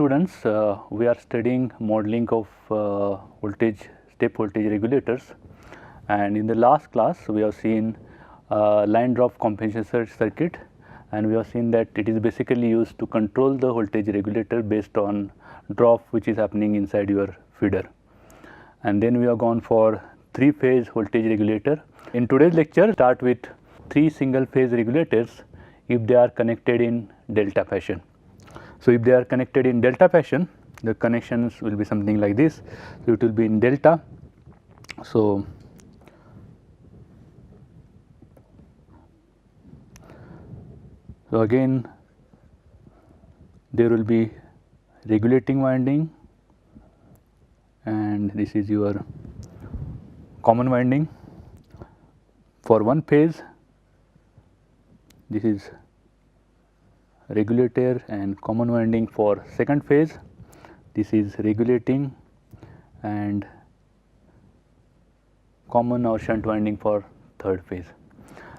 students, we are studying modeling of step voltage regulators, and in the last class we have seen line drop compensation circuit, and we have seen that it is basically used to control the voltage regulator based on drop which is happening inside your feeder. And then we have gone for 3-phase voltage regulator. In today's lecture, start with 3 single phase regulators if they are connected in delta fashion. So, if they are connected in delta fashion, the connections will be something like this. So, it will be in delta. So, again there will be regulating winding, and this is your common winding for one phase. This is regulator and common winding for second phase. This is regulating and common or shunt winding for third phase.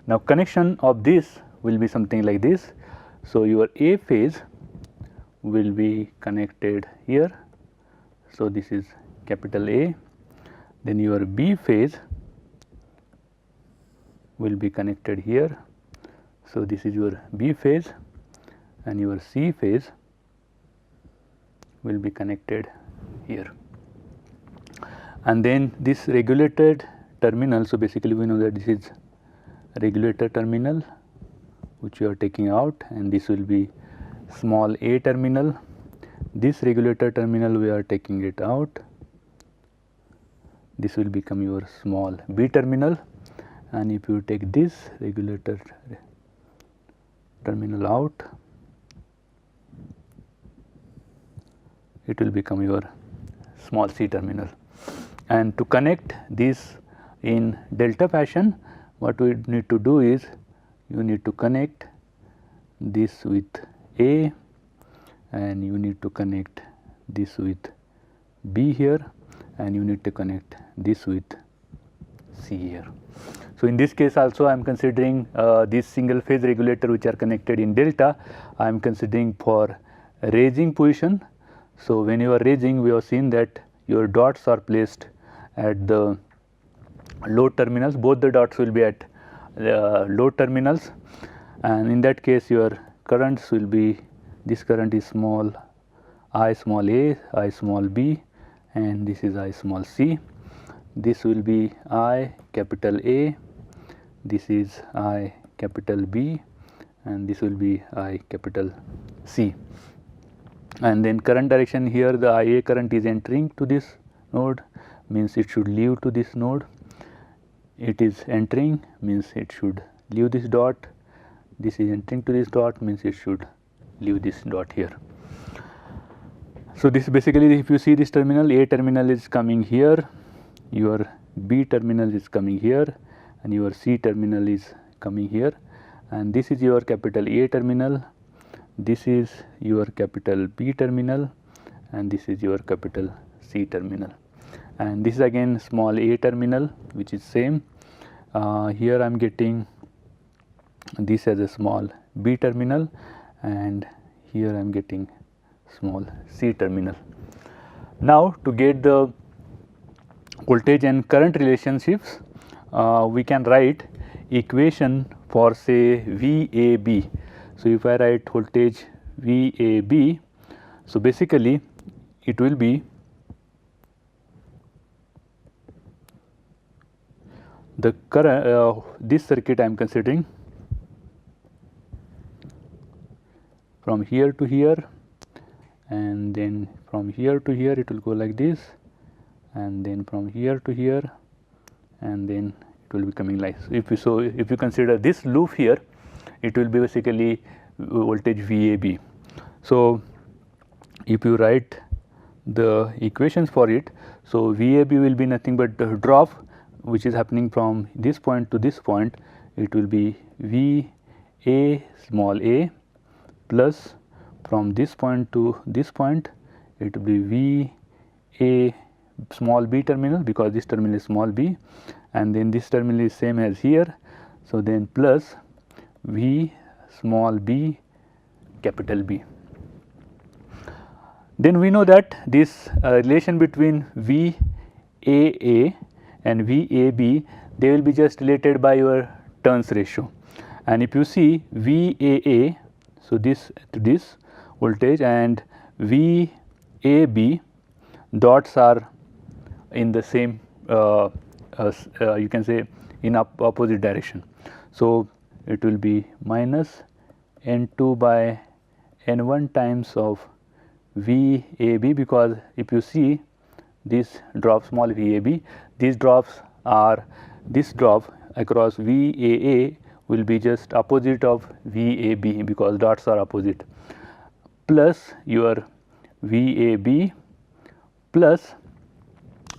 Now, connection of this will be something like this. So, your A phase will be connected here. So, this is capital A. Then your B phase will be connected here. So, this is your B phase, and your C phase will be connected here. And then this regulated terminal, so basically we know that this is regulator terminal which you are taking out, and this will be small a terminal. This regulator terminal we are taking it out. This will become your small b terminal, and if you take this regulator terminal out, it will become your small c terminal. And to connect this in delta fashion, what we need to do is you need to connect this with A, and you need to connect this with B here, and you need to connect this with C here. So, in this case also I am considering this single phase regulator which are connected in delta, I am considering for raising position. So, when you are raising, we have seen that your dots are placed at the load terminals, both the dots will be at load terminals, and in that case your currents will be, this current is small I small a, I small b, and this is I small c. This will be I capital A, this is I capital B, and this will be I capital C. And then current direction here, the IA current is entering to this node, means it should leave to this node. It is entering, means it should leave this dot. This is entering to this dot, means it should leave this dot here. So, this basically, if you see this terminal, A terminal is coming here, your B terminal is coming here, and your C terminal is coming here, and this is your capital A terminal, this is your capital B terminal, and this is your capital C terminal, and this is again small a terminal which is same. Here I am getting this as a small b terminal, and here I am getting small c terminal. Now, to get the voltage and current relationships, we can write equation for say VAB. So, if I write voltage VAB, so basically it will be the current, this circuit I am considering from here to here, and then from here to here it will go like this, and then from here to here, and then it will be coming like this. If you consider this loop here, it will be basically voltage VAB. So, if you write the equations for it, so VAB will be nothing but the drop which is happening from this point to this point. It will be VA small a plus from this point to this point, it will be VA small b terminal, because this terminal is small b, and then this terminal is same as here. So, then plus V small b capital B. Then we know that this relation between VAA and VAB, they will be just related by your turns ratio. And if you see VAA, so this to this voltage, and VAB, dots are in the same you can say in opposite direction. So it will be minus N2 by N1 times of VAB, because if you see this drop small VAB, these drops are, this drop across VAA will be just opposite of VAB because dots are opposite, plus your VAB, plus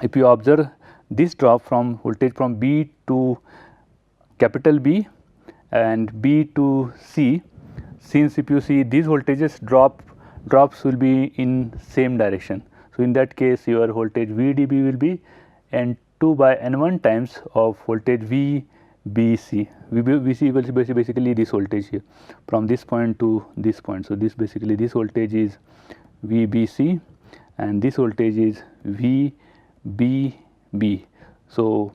if you observe this drop from voltage from B to capital B and B to C, since if you see these voltages drops will be in same direction. So in that case your voltage VDB will be N2 by N1 times of voltage VBC. VBC equals basically this voltage here from this point to this point. So this basically this voltage is VBC and this voltage is VBB. So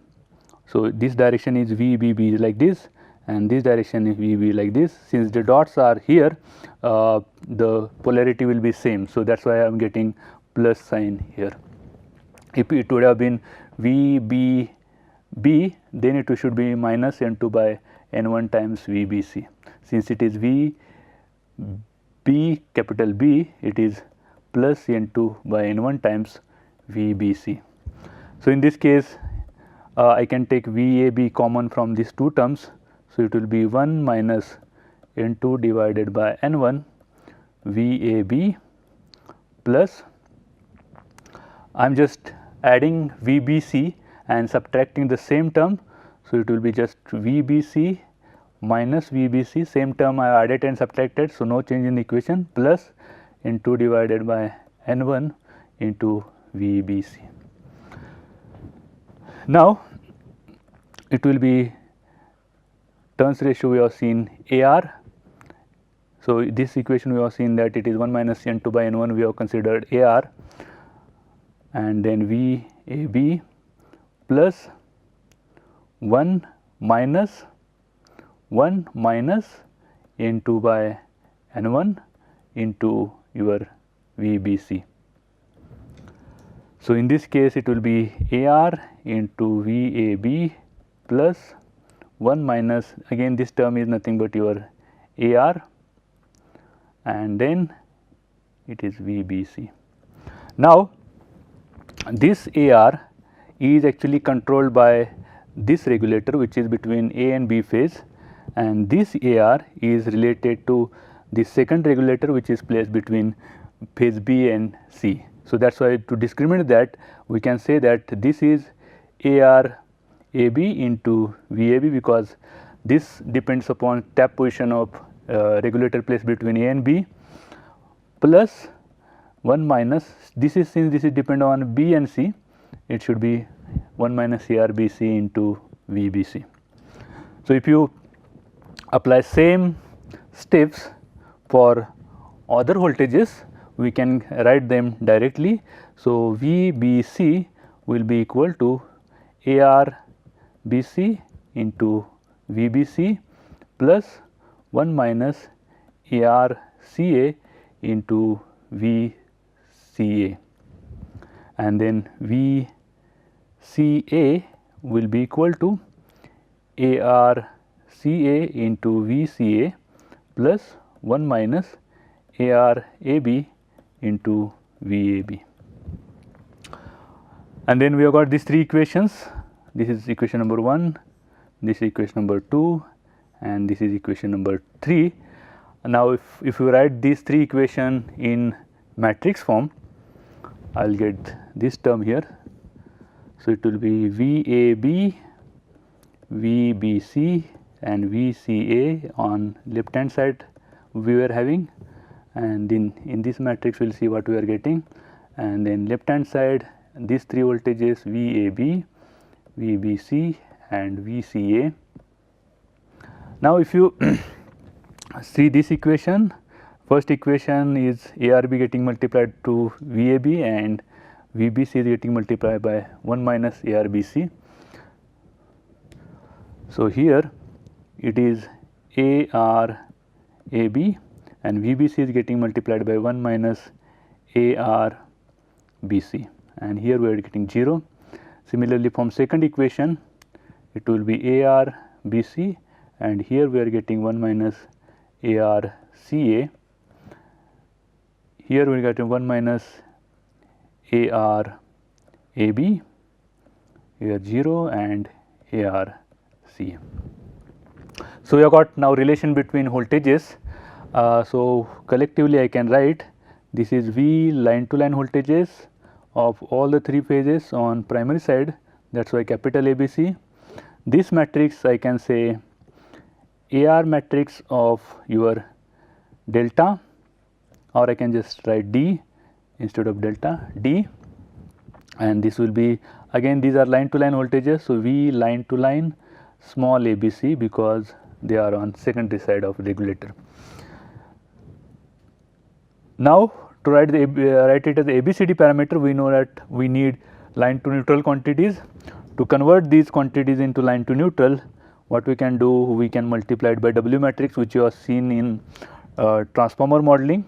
this direction is VBB like this and this direction is VB like this. Since the dots are here, the polarity will be same. So that is why I am getting plus sign here. If it would have been VBB, then it should be minus N2 by N1 times VBC. Since it is VB capital B, it is plus N2 by N1 times VBC. So in this case, I can take VAB common from these two terms. So it will be 1 minus N2 divided by N1 VAB plus, I am just adding VBC and subtracting the same term. So it will be just VBC minus VBC, same term I added and subtracted, so no change in the equation, plus N2 divided by N1 into VBC. Now it will be turns ratio, we have seen AR. So this equation we have seen that it is 1 minus N2 by N1, we have considered AR, and then VAB plus 1 minus N2 by N1 into your VBC. So in this case it will be AR into VAB plus 1 minus, again this term is nothing but your AR, and then it is VBC. Now this AR is actually controlled by this regulator which is between A and B phase, and this AR is related to the second regulator which is placed between phase B and C. So that is why to discriminate that we can say that this is AR AB into VAB, because this depends upon tap position of regulator placed between A and B, plus 1 minus, this is, since this is dependent on B and C, it should be 1 minus ARBC into VBC. So if you apply same steps for other voltages, we can write them directly. So VBC will be equal to ARBC into VBC plus 1 minus ARCA into VCA, and then VCA will be equal to ARCA into VCA plus 1 minus ARAB into VAB. And then we have got these three equations. This is equation number 1, this is equation number 2, and this is equation number 3. Now if you write these three equations in matrix form, I will get this term here. So it will be VAB, VBC and VCA on left hand side we were having, and in this matrix we will see what we are getting, and then left hand side these three voltages VAB, VBC and VCA. Now if you see this equation First equation is ARB getting multiplied to VAB and VBC is getting multiplied by 1 minus ARBC. So, here it is ARAB and VBC is getting multiplied by 1 minus ARBC, and here we are getting 0. Similarly, from second equation it will be ARBC and here we are getting 1 minus ARCA. Here we are getting 1 minus ARAB, here 0 and ARCA. So, we have got now relation between voltages. So, collectively I can write this is V line to line voltages of all the 3 phases on primary side, that is why capital ABC. This matrix I can say AR matrix of your delta, or I can just write D instead of delta D, and this will be again these are line to line voltages. So, V line to line small ABC because they are on secondary side of regulator. Now, to write it as ABCD parameter, we know that we need line to neutral quantities. To convert these quantities into line to neutral, what we can do, we can multiply it by W matrix, which you have seen in transformer modeling.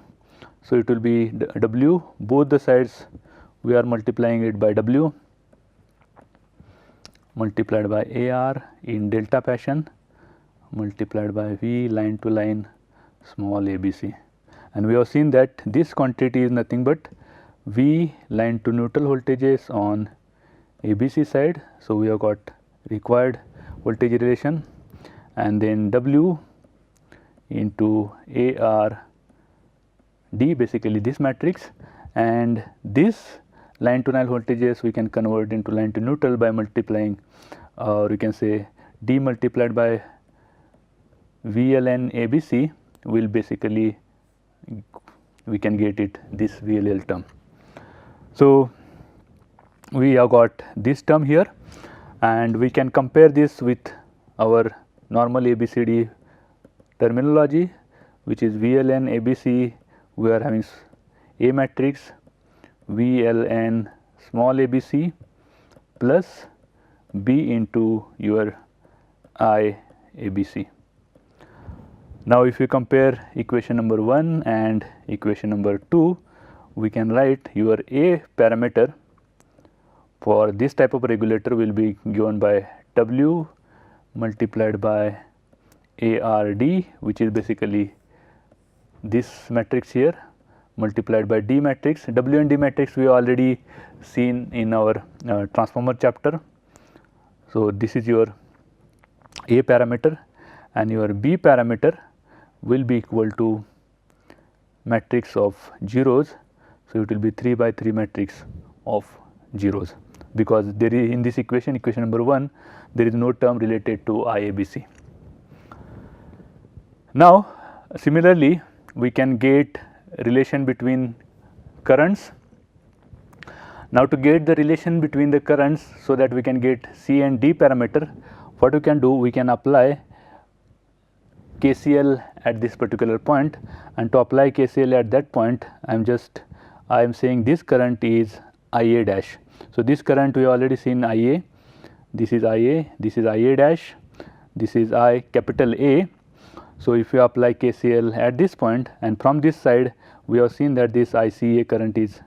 So, it will be W, both the sides we are multiplying it by W multiplied by AR in delta fashion multiplied by V line to line small ABC, and we have seen that this quantity is nothing but V line to neutral voltages on ABC side. So, we have got required voltage relation and then W into AR D, basically this matrix, and this line to line voltages we can convert into line to neutral by multiplying, or we can say D multiplied by VLN ABC will basically we can get it this VLL term. So, we have got this term here and we can compare this with our normal ABCD terminology, which is VLN ABC. We are having A matrix VLN small ABC plus B into your I ABC. Now, if you compare equation number 1 and equation number 2, we can write your A parameter for this type of regulator will be given by W multiplied by ARD, which is basically this matrix here multiplied by D matrix. W and D matrix we have already seen in our transformer chapter. So, this is your A parameter and your B parameter will be equal to matrix of zeros. So, it will be 3 by 3 matrix of zeros, because there is in this equation number 1 there is no term related to IABC. Now, similarly we can get relation between currents. Now, to get the relation between the currents so that we can get C and D parameter, what we can do, we can apply KCL at this particular point, and to apply KCL at that point I am saying this current is IA dash. So, this current we have already seen IA, this is IA, this is IA dash, this is I capital A. So, if you apply KCL at this point and from this side we have seen that this ICA current is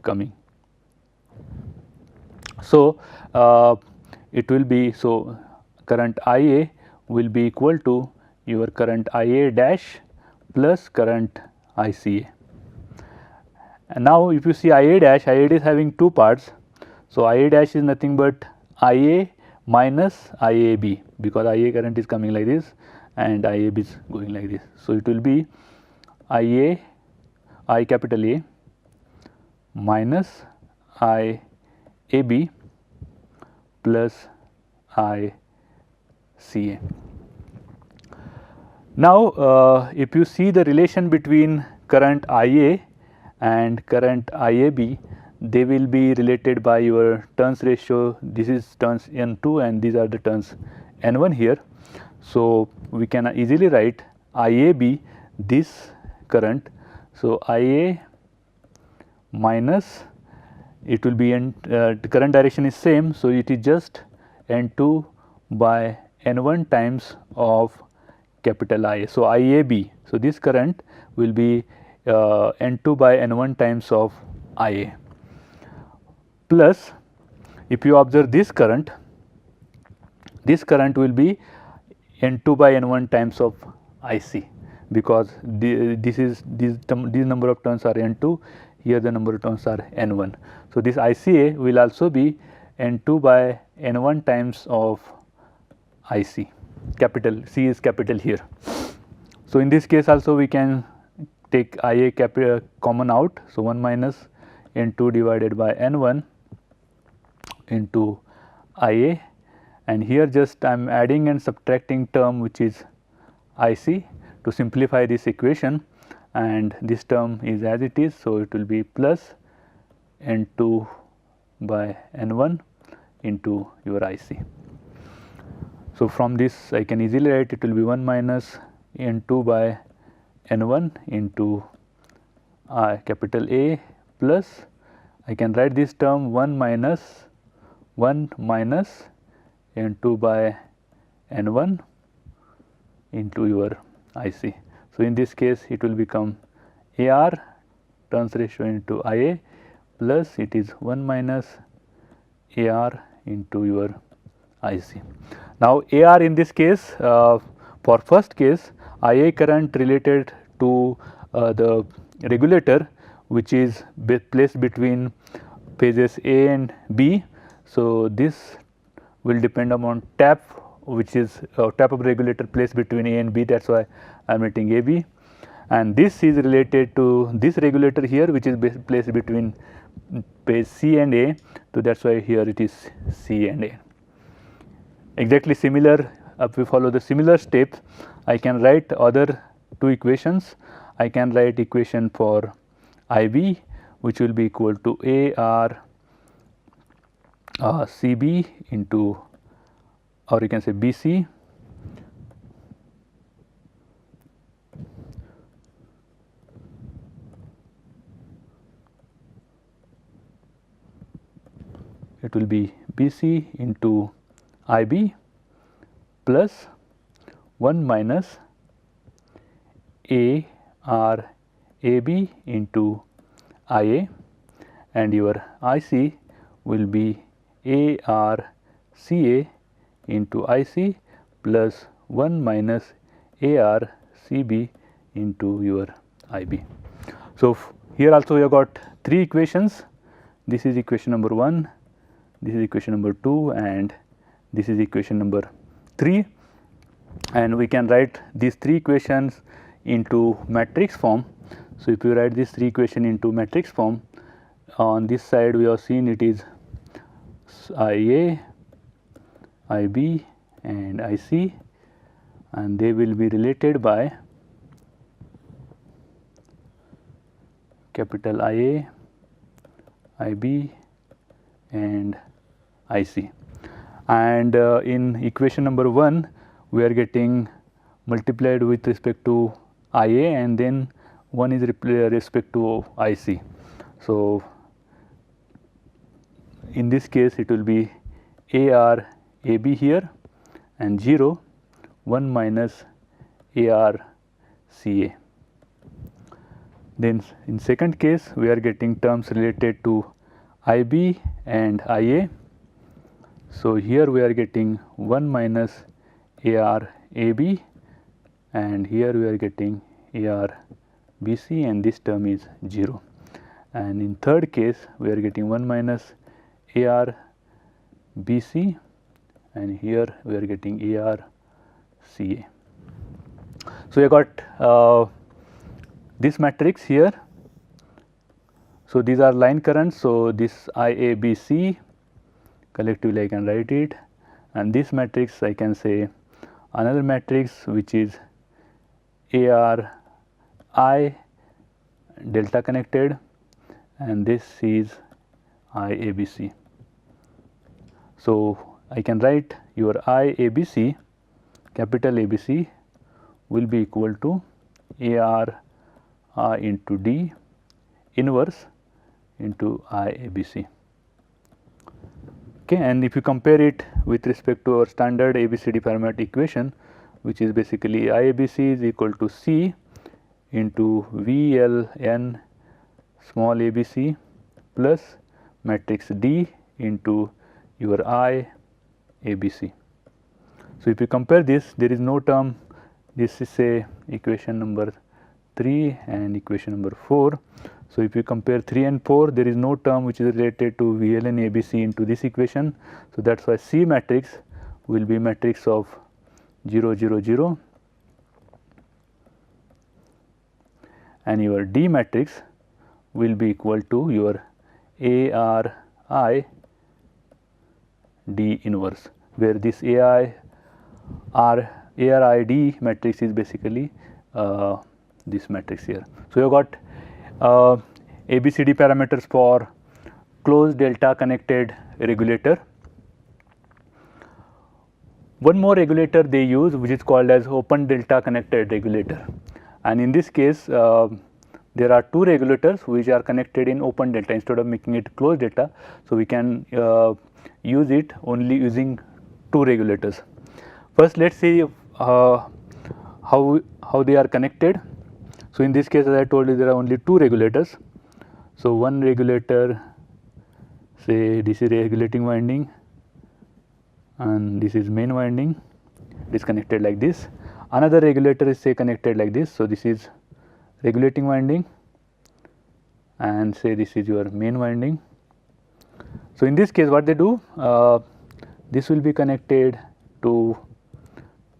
coming. So, it will be, so current IA will be equal to your current IA dash plus current ICA. And now, if you see IA dash is having two parts. So, IA dash is nothing but IA minus IAB, because IA current is coming like this and IAB is going like this. So, it will be IA I capital A minus IAB plus ICA. Now, if you see the relation between current IA and current IAB, they will be related by your turns ratio. This is turns N2 and these are the turns N1 here. So, we can easily write IAB, this current. So, IA minus, it will be the current direction is same. So, it is just N2 by N1 times of capital IA. So, IAB. So, this current will be N2 by N1 times of IA, plus if you observe this current will be N2 by N1 times of IC, because these number of turns are N2, here the number of turns are N1. So, this ICA will also be N2 by N1 times of IC, capital C is capital here. So, in this case also we can take IA common out. So, 1 minus N2 divided by N1 into IA, and here just I am adding and subtracting term which is IC to simplify this equation, and this term is as it is. So, it will be plus N2 by N1 into your IC. So, from this I can easily write it will be 1 minus N2 by N1 into capital A, plus I can write this term 1 minus N2 by N1 into your IC. So, in this case it will become AR turns ratio into IA, plus it is 1 minus AR into your IC. Now, AR in this case, for first case, IA current related to the regulator, which is placed between phases A and B. So, this will depend upon tap, which is tap of regulator placed between A and B, that is why I am writing AB, and this is related to this regulator here, which is placed between phase C and A. So, that is why here it is C and A. Exactly similar, if we follow the similar steps, I can write other two equations. I can write equation for IB, which will be equal to AR CB into, or you can say BC it will be BC into IB plus 1 minus AR AB into IA, and your IC will be AR CA into IC plus 1 minus AR CB into your IB. So, here also you have got three equations. This is equation number 1, this is equation number 2, and this is equation number 3, and we can write these three equations into matrix form. So, if you write these three equations into matrix form, on this side we have seen it is IA, IB and IC, and they will be related by capital IA, IB and IC. And in equation number 1 we are getting multiplied with respect to IA, and then 1 is respect to IC. So, in this case it will be AR AB here and 0 1 minus AR CA. Then in second case we are getting terms related to IB and IA. So, here we are getting 1 minus AR AB, and here we are getting AR BC, and this term is 0. And in third case we are getting 1 minus AR BC, and here we are getting AR CA. So, we got this matrix here. So, these are line currents. So, this IABC collectively I can write it, and this matrix I can say another matrix which is ARI delta connected, and this is IABC. So, I can write your IABC, capital ABC will be equal to AR I into D inverse into I ABC. Okay, and if you compare it with respect to our standard ABCD parameter equation, which is basically I ABC is equal to C into VLN small ABC plus matrix D into your I ABC. So, if you compare this, there is no term, this is say equation number 3 and equation number 4. So, if you compare 3 and 4, there is no term which is related to VLN ABC into this equation. So, that is why C matrix will be matrix of 0 0 0 and your D matrix will be equal to your ARI D inverse, where this ARID matrix is basically this matrix here. So, you have got ABCD parameters for closed delta connected regulator. One more regulator they use, which is called as open delta connected regulator, and in this case there are two regulators which are connected in open delta instead of making it closed delta. So, we can use it only using two regulators. First, let us see how they are connected. So, in this case, as I told you, there are only two regulators. So, one regulator, say this is regulating winding and this is main winding, it is connected like this. Another regulator is say connected like this. So, this is regulating winding and say this is your main winding. So, in this case what they do, this will be connected to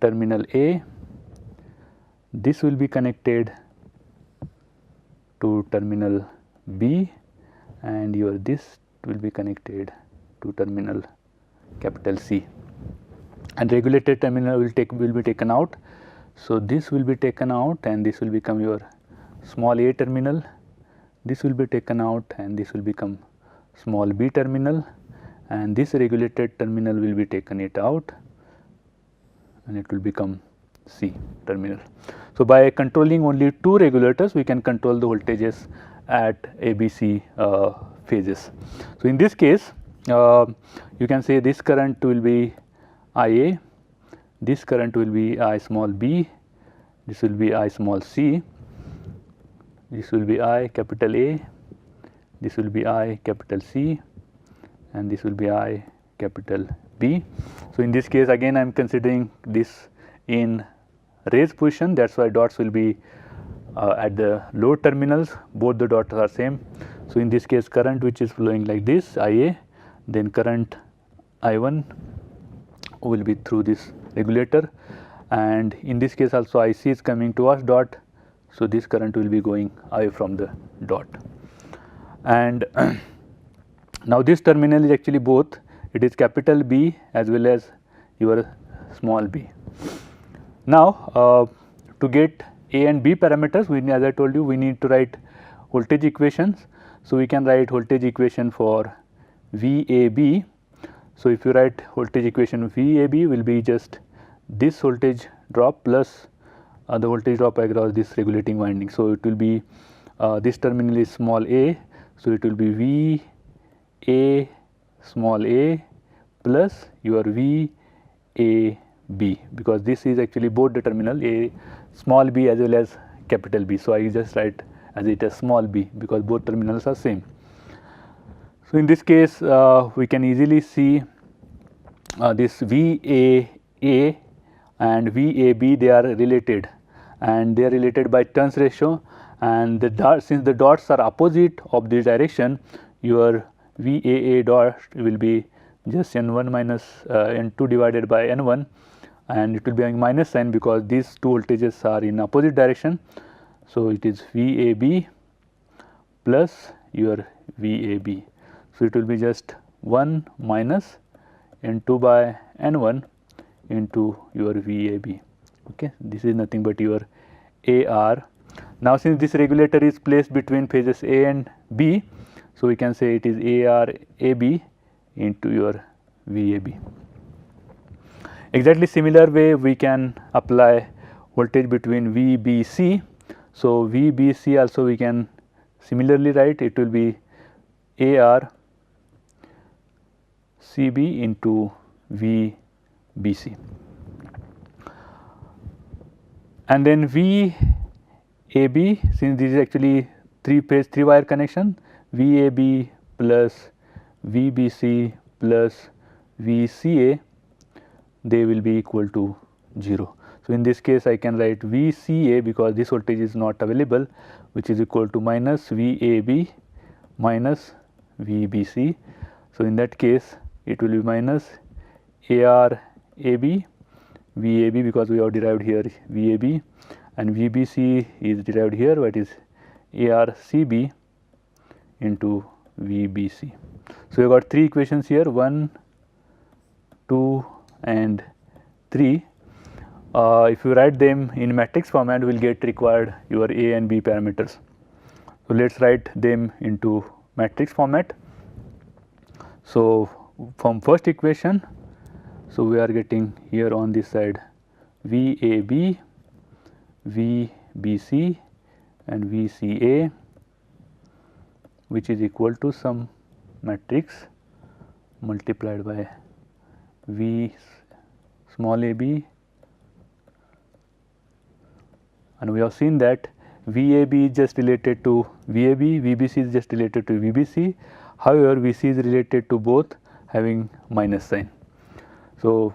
terminal A, this will be connected to terminal B, and your this will be connected to terminal capital C, and regulated terminal will be taken out. So, this will be taken out and this will become your small a terminal, this will be taken out and this will become small b terminal, and this regulated terminal will be taken it out and it will become C terminal. So, by controlling only two regulators, we can control the voltages at ABC phases. So, in this case you can say this current will be IA, this current will be I small b, this will be I small c, this will be I capital A, this will be I capital C, and this will be I capital B. So, in this case again I am considering this in raised position, that is why dots will be at the load terminals, both the dots are same. So, in this case current which is flowing like this IA, then current I1 will be through this regulator, and in this case also IC is coming towards dot. So, this current will be going away from the dot, and now this terminal is actually both, it is capital B as well as your small b. Now, to get A and B parameters, we, as I told you, we need to write voltage equations. So, we can write voltage equation for VAB. So, if you write voltage equation VAB will be just this voltage drop plus the voltage drop across this regulating winding. So, it will be this terminal is small a. So, it will be VA small a plus your VAB, because this is actually both the terminal a small b as well as capital B. So, I just write as it as small b because both terminals are same. So, in this case we can easily see this VAA and VAB, they are related, and they are related by turns ratio, and the dot, since the dots are opposite of this direction, your VAA dot will be just N1 minus N2 divided by N1, and it will be having minus sign because these two voltages are in opposite direction. So, it is VAB plus your VAB. So, it will be just 1 minus N2 by N1 into your VAB. Okay. This is nothing but your AR. Now, since this regulator is placed between phases A and B, so we can say it is AR AB into your VAB. Exactly similar way we can apply voltage between VBC. So, VBC also we can similarly write, it will be AR CB into VBC. And then VAB, since this is actually 3-phase 3-wire connection, VAB plus VBC plus VCA, they will be equal to 0. So, in this case I can write VCA because this voltage is not available, which is equal to minus VAB minus VBC. So, in that case it will be minus AR AB VAB because we have derived here VAB, and VBC is derived here, what is AR CB into VBC. So, we have got 3 equations here, 1, 2 and 3. If you write them in matrix format, we will get required your A and B parameters. So, let us write them into matrix format. So, from first equation, so we are getting here on this side VAB, VBC and VCA, which is equal to some matrix multiplied by V small ab, and we have seen that VAB is just related to VAB, VBC is just related to VBC. However, VC is related to both having minus sign. So,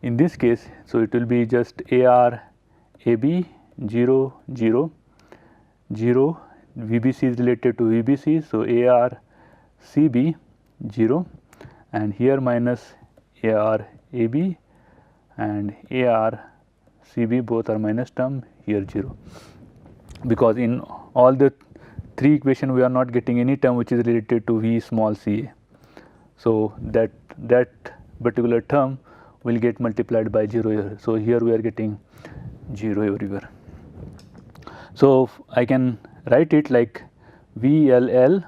in this case, so it will be just AR AB 0 0 0, VBC is related to VBC. So, AR CB 0 and here minus AR AB and AR CB both are minus term, here 0, because in all the 3 equation we are not getting any term which is related to V small ca. So, that particular term will get multiplied by 0 here. So, here we are getting 0 everywhere. So, I can write it like VLL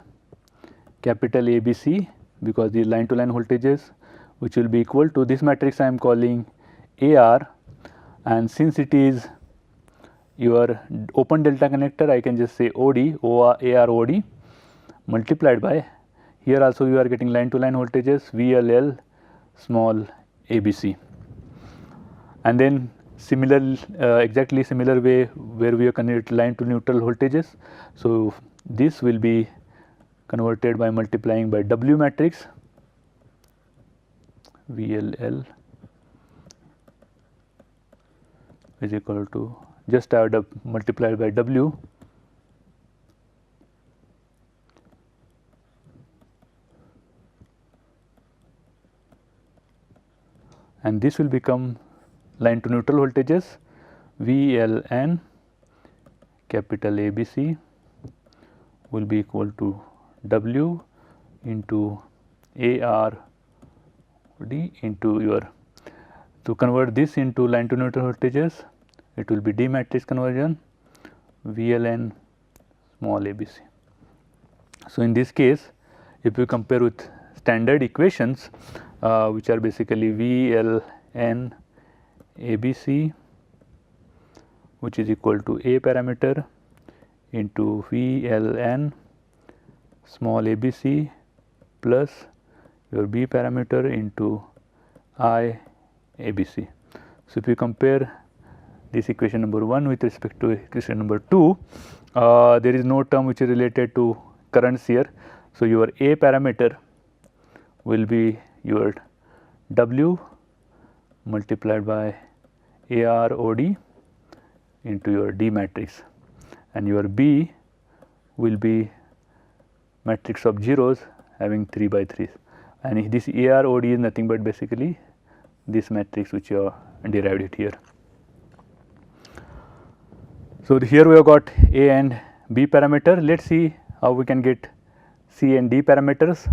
capital ABC, because the line to line voltages, which will be equal to this matrix I am calling AR, and since it is your open delta connector, I can just say OD, AR OD multiplied by, here also you are getting line to line voltages VLL small ABC, and then similar exactly similar way where we are connected line to neutral voltages. So, this will be converted by multiplying by W matrix VLL is equal to, just add up multiplied by W and this will become line to neutral voltages VLN capital ABC will be equal to W into AR D into your, to convert this into line to neutral voltages, it will be D matrix conversion VLN small ABC. So, in this case if you compare with standard equations which are basically VLN ABC, which is equal to A parameter into VLN small ABC plus your B parameter into I ABC. So, if you compare this equation number 1 with respect to equation number 2, there is no term which is related to currents here. So, your A parameter will be your W multiplied by AR OD into your D matrix, and your B will be matrix of zeros having 3 by 3, and this AR OD is nothing but basically this matrix which you have derived it here. So, here we have got A and B parameter. Let us see how we can get C and D parameters,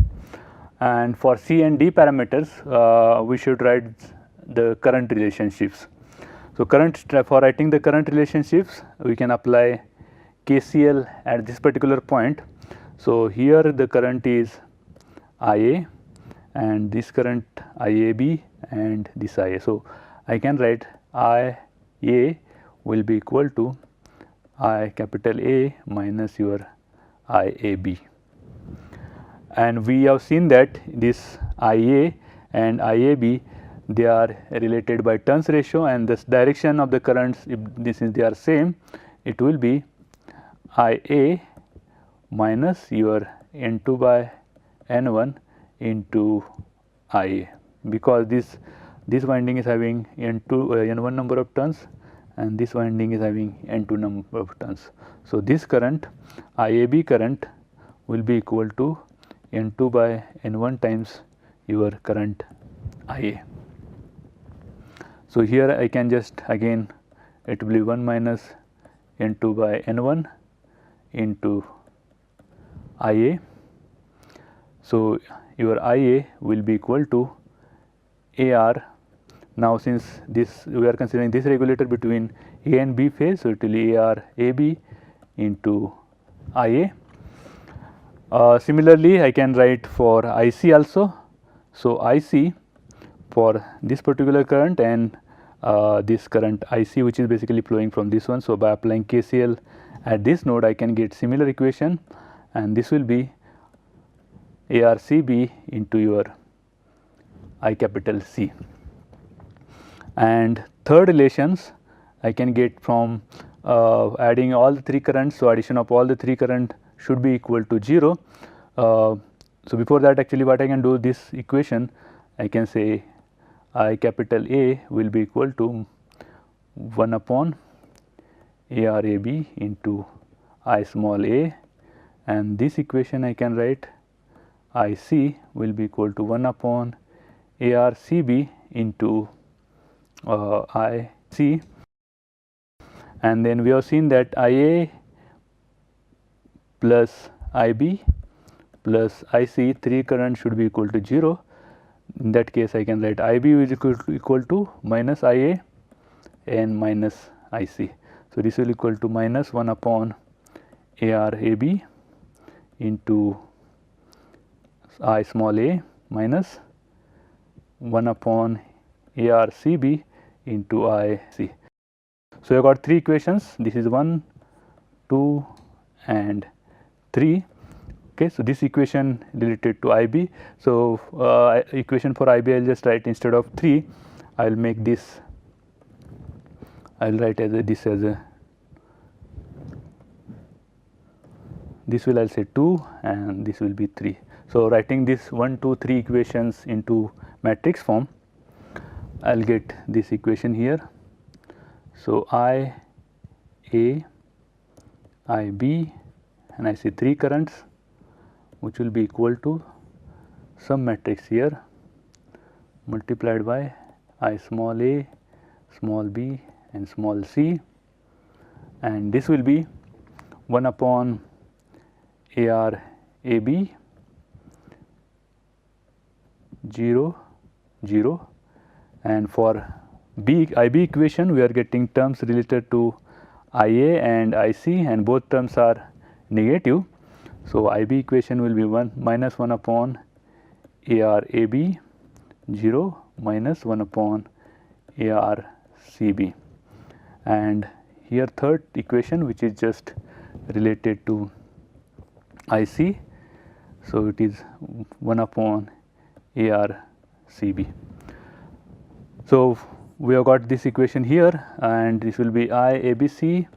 and for C and D parameters we should write the current relationships. So, for writing the current relationships we can apply KCL at this particular point. So, here the current is IA and this current IAB and this IA. So, I can write IA will be equal to I capital A minus your IAB. And we have seen that this IA and IAB, they are related by turns ratio, and this direction of the currents, if this is they are same, it will be IA minus your N2 by N1 into IA, because this winding is having N1 number of turns and this winding is having N2 number of turns. So, this current IAB current will be equal to N2 by N1 times your current IA. So, here I can just again it will be 1 minus N2 by N1 into IA. So, your IA will be equal to AR. Now, since this we are considering this regulator between A and B phase, so it will be AR AB into IA. Similarly, I can write for IC also. So, IC for this particular current and this current IC, which is basically flowing from this one. So, by applying KCL at this node, I can get similar equation, and this will be ARCB into your I capital C. And third relations I can get from adding all the three currents. So, addition of all the three current should be equal to 0. So, before that actually what I can do, this equation I can say I capital A will be equal to 1 upon ARAB into I small a, and this equation I can write IC will be equal to 1 upon ARCB into IC, and then we have seen that IA plus IB plus IC, three current should be equal to 0. In that case I can write IB is equal to minus IA and minus IC. So, this will equal to minus 1 upon ARAB into I small a minus 1 upon ARCB into IC. So, you got three equations, this is 1, 2 and 3. Okay, so, this equation related to IB. So, equation for IB I will just write instead of 3, I will make this, I will write as a, this as a, this will I will say 2 and this will be 3. So, writing this 1, 2, 3 equations into matrix form, I will get this equation here. So, I A, I B and I see 3 currents, which will be equal to some matrix here multiplied by I small a, small b and small c, and this will be 1 upon AR AB 0 0, and for IB equation we are getting terms related to IA and IC, and both terms are negative. So, IB equation will be 1 minus 1 upon AR AB 0 minus 1 upon AR CB, and here third equation which is just related to IC. So, it is 1 upon AR CB. So, we have got this equation here, and this will be I ABC,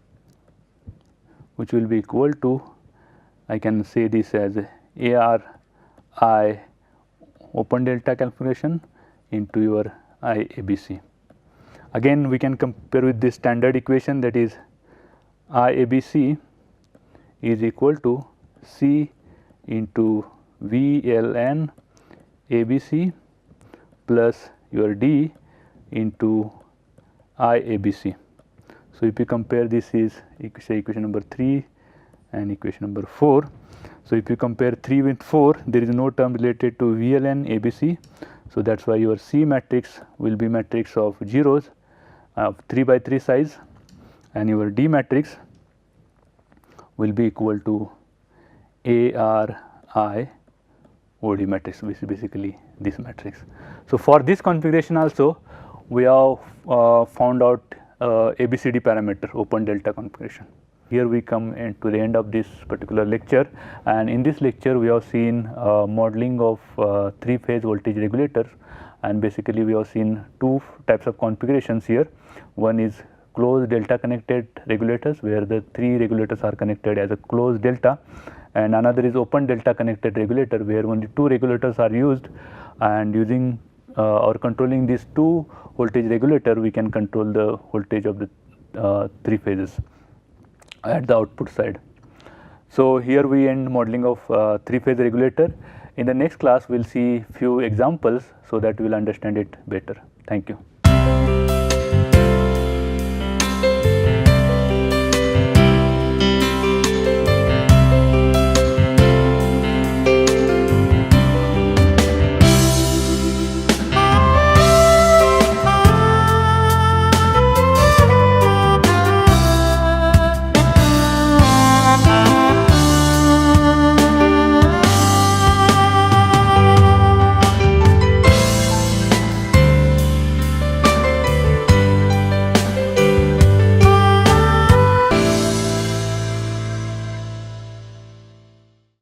which will be equal to, I can say this as AR I open delta configuration into your I ABC. Again we can compare with this standard equation, that is I ABC is equal to C into VLN ABC plus your D into I ABC. So, if you compare, this is say equation number 3 and equation number 4. So, if you compare 3 with 4, there is no term related to VLN ABC. So, that is why your C matrix will be matrix of zeros of 3 by 3 size, and your D matrix will be equal to ARI OD matrix, which is basically this matrix. So, for this configuration also we have found out ABCD parameter open delta configuration. here we come to the end of this particular lecture, and in this lecture we have seen modeling of 3-phase voltage regulators, and basically we have seen 2 types of configurations here. One is closed delta connected regulators, where the 3 regulators are connected as a closed delta, and another is open delta connected regulator, where only 2 regulators are used, and using or controlling these 2 voltage regulator, we can control the voltage of the 3 phases at the output side. So here we end modeling of 3-phase regulator. In the next class we will see few examples so that we will understand it better. Thank you.